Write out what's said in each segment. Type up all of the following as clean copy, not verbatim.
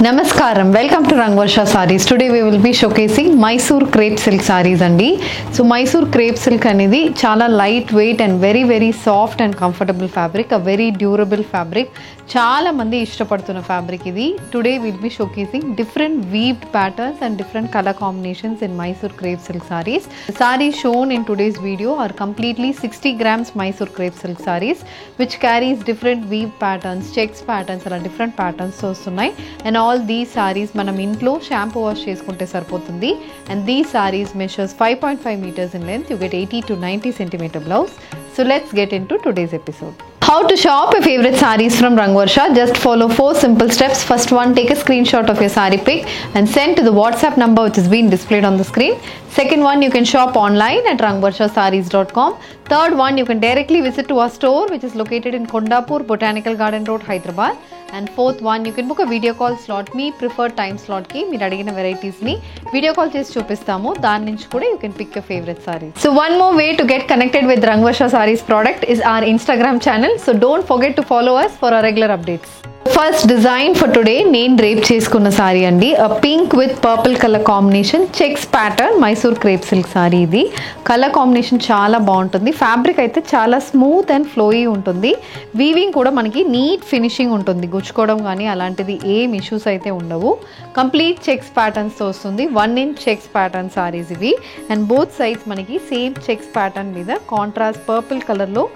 Namaskaram, welcome to Rangvarsha Sarees. Today we will be showcasing Mysore crepe silk sarees andi. So Mysore crepe silk anedi chala lightweight and very soft and comfortable fabric, a very durable fabric. Chala mandi ishtapadutuna fabric idi. Today we will be showcasing different weaved patterns and different color combinations in Mysore crepe silk sarees. The sarees shown in today's video are completely 60 grams Mysore crepe silk sarees, which carries different weave patterns, checks patterns, and different patterns so sunai. And all these sarees manam intlo shampoo wash cheskunte sarpotundi, and these sarees measures 5.5 meters in length. You get 80 to 90 centimeter blouse. So let's get into today's episode. How to shop your favorite sarees from Rangvarsha? Just follow 4 simple steps. First one, take a screenshot of your saree pic and send to the WhatsApp number which is being displayed on the screen. Second one, you can shop online at rangvarshasarees.com. Third one, you can directly visit to our store which is located in Kondapur, Botanical Garden Road, Hyderabad. And fourth one, you can book a video call slot. Me preferred time slot ki meer adigina varieties ni video call chesi chupistamu. Dani nunchi kuda you can pick your favorite sarees. So one more way to get connected with Rangvarsha Sarees product is our Instagram channel. So don't forget to follow us for our regular updates. First design for today, నేను drape చేసుకున్న sorry అండి. Pink with purple colour combination checks pattern Mysore crepe silk sorry. ఇది colour combination చాలా బాగుంటుంది. Fabric అయితే చాలా smooth and flowy ఉంటుంది. Weaving కూడా మనకి నీట్ ఫినిషింగ్ ఉంటుంది. గుచ్చుకోవడం కానీ అలాంటిది ఏం ఇష్యూస్ అయితే ఉండవు. కంప్లీట్ చెక్స్ ప్యాటర్న్స్తో వస్తుంది. 1 inch చెక్స్ ప్యాటర్న్ సారీస్ ఇవి. అండ్ బోత్ సైడ్స్ మనకి సేమ్ చెక్స్ ప్యాటర్న్ మీద కాంట్రాస్ట్ పర్పుల్ కలర్లో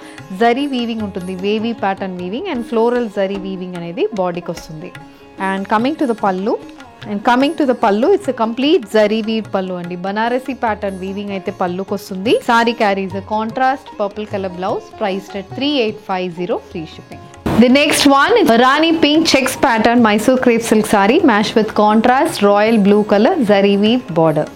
జరీ వీవింగ్ ఉంటుంది. Wavy pattern weaving and floral zari weaving అనేది బాడీకి వస్తుంది. అండ్ కమింగ్ టు ద పల్లు, it's a complete zari weave పల్లు అండి. బనారసి ప్యాటర్న్ వీవింగ్ అయితే పల్లుకి వస్తుంది. Sorry carries a contrast purple color blouse priced at 3850 free shipping. The next one is Rani pink checks pattern Mysore crepe silk saree matched with contrast royal blue color zari weave border.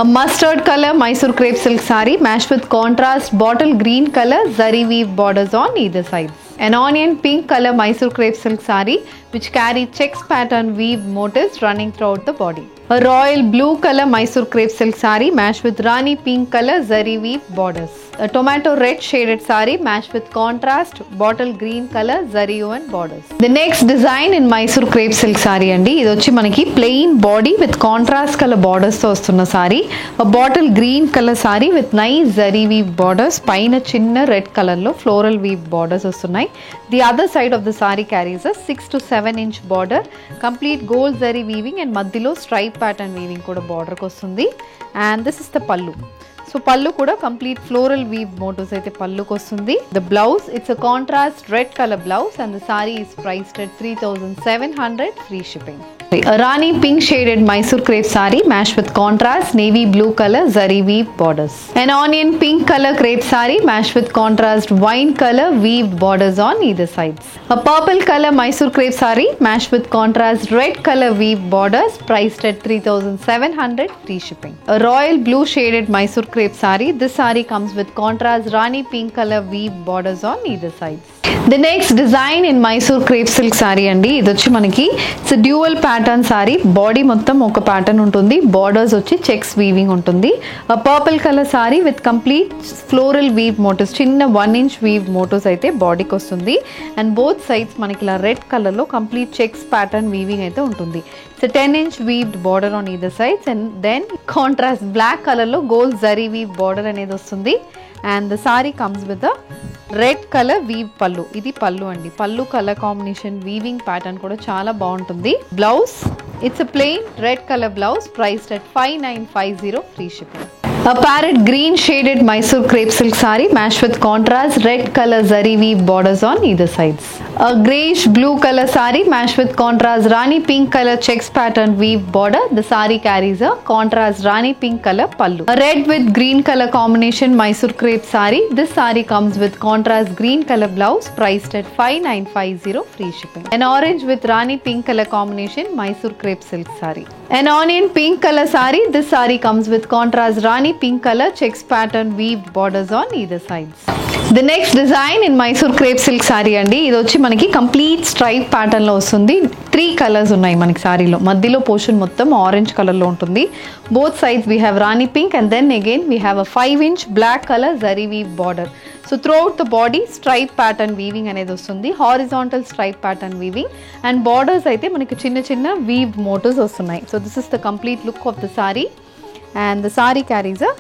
A mustard color Mysore crepe silk saree matched with contrast bottle green color zari weave borders on either side. An onion pink color Mysore crepe silk saree which carry checks pattern weave motifs running throughout the body. A royal blue color Mysore crepe silk saree matched with Rani pink color zari weave borders. A tomato red shaded saree matched with contrast bottle green color zari woven borders. The next design in Mysore crepe silk saree andi. Idi vachi manaki plain body with contrast color borders tho vastunna saree. A bottle green color saree with nice zari weave borders. Paina chinna red color lo floral weave borders vastunnai. The other side of the saree carries a 6 to 7 inch border. Complete gold zari weaving and maddilo stripe pattern weaving kuda border ku vastundi. And this is the pallu. So pallu kuda complete floral weave motifs aithe pallu ku vastundi. The blouse, it's a contrast red color blouse and the saree is priced at 3700 free shipping. A Rani pink shaded Mysore crepe saree matched with contrast navy blue color zari weave borders. An onion pink color crepe saree matched with contrast wine color weaved borders on either sides. A purple color Mysore crepe saree matched with contrast red color weave borders priced at 3700 free shipping. A royal blue shaded Mysore crepe saree. This saree comes with contrast Rani pink color weave borders on either sides. The next design in Mysore crepe silk saree andi. Idi vachi manaki it's a dual pattern saree. Body mottam oka pattern untundi. Borders vachi checks weaving untundi. A purple color saree with complete floral weave motifs. Chinna 1 inch weave motifs aithe body ki vastundi. And both sides manaki la red color lo complete checks pattern weaving aithe untundi. It's a 10 inch weaved border on either sides and then contrast black color lo gold zari weave border anedi vastundi. And the saree comes with a red colour weave pallu. ఇది పల్లు అండి. పల్లు colour combination weaving pattern కూడా చాలా బాగుంటుంది. Blouse, it's a plain red colour blouse priced at 5950 free shipping. A parrot green shaded Mysore crepe silk saree matched with contrast red color zari weave borders on either sides. A greyish blue color saree matched with contrast Rani pink color checks pattern weave border. The saree carries a contrast Rani pink color pallu. A red with green color combination Mysore crepe saree. This saree comes with contrast green color blouse priced at 5950 free shipping. An orange with Rani pink color combination Mysore crepe silk saree. An onion pink color saree. This saree comes with contrast Rani pink color checks pattern weaved borders on either sides. The next design in Mysore crepe silk saree andi. Idi vachi మనకి complete stripe pattern లో వస్తుంది. 3 colours ఉన్నాయి మనకి సారీలో. మధ్యలో portion మొత్తం orange colour లో ఉంటుంది. Both sides we have rani pink and then again we have a 5-inch black colour zari weave border. So throughout the body stripe pattern weaving అనేది వస్తుంది. Horizontal stripe pattern weaving and borders అయితే మనకి చిన్న చిన్న weave motifs వస్తున్నాయి. So this is the complete look of the saree and the saree carries a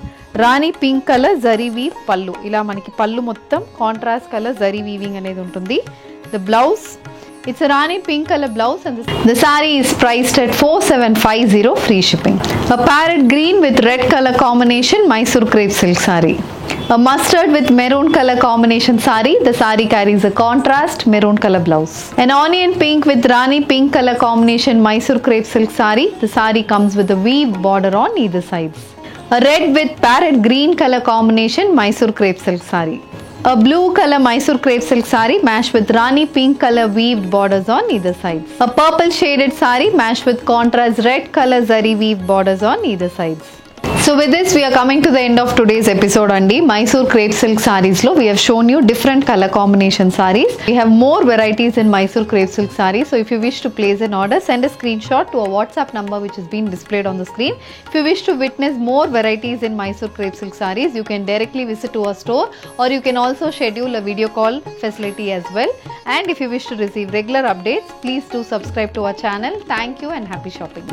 rani pink colour zari weave pallu. ఇలా మనకి పళ్ళు మొత్తం కాంట్రాస్ట్ కలర్ జరీ వీవింగ్ అనేది ఉంటుంది. The blouse, it's a Rani pink color blouse and the saree is priced at 4750 free shipping. A parrot green with red color combination Mysore crepe silk saree. A mustard with maroon color combination saree. The saree carries a contrast maroon color blouse. An onion pink with Rani pink color combination Mysore crepe silk saree. The saree comes with a weave border on either sides. A red with parrot green color combination Mysore crepe silk saree. A blue color Mysore crepe silk saree matched with Rani pink color weaved borders on either sides. A purple shaded saree matched with contrast red color zari weaved borders on either sides. So with this we are coming to the end of today's episode andi. Mysore crepe silk sarees lo we have shown you different color combination sarees. We have more varieties in Mysore crepe silk sarees. So if you wish to place an order, send a screenshot to a WhatsApp number which is being displayed on the screen. If you wish to witness more varieties in Mysore crepe silk sarees, you can directly visit to our store or you can also schedule a video call facility as well. And if you wish to receive regular updates, please do subscribe to our channel. Thank you and happy shopping.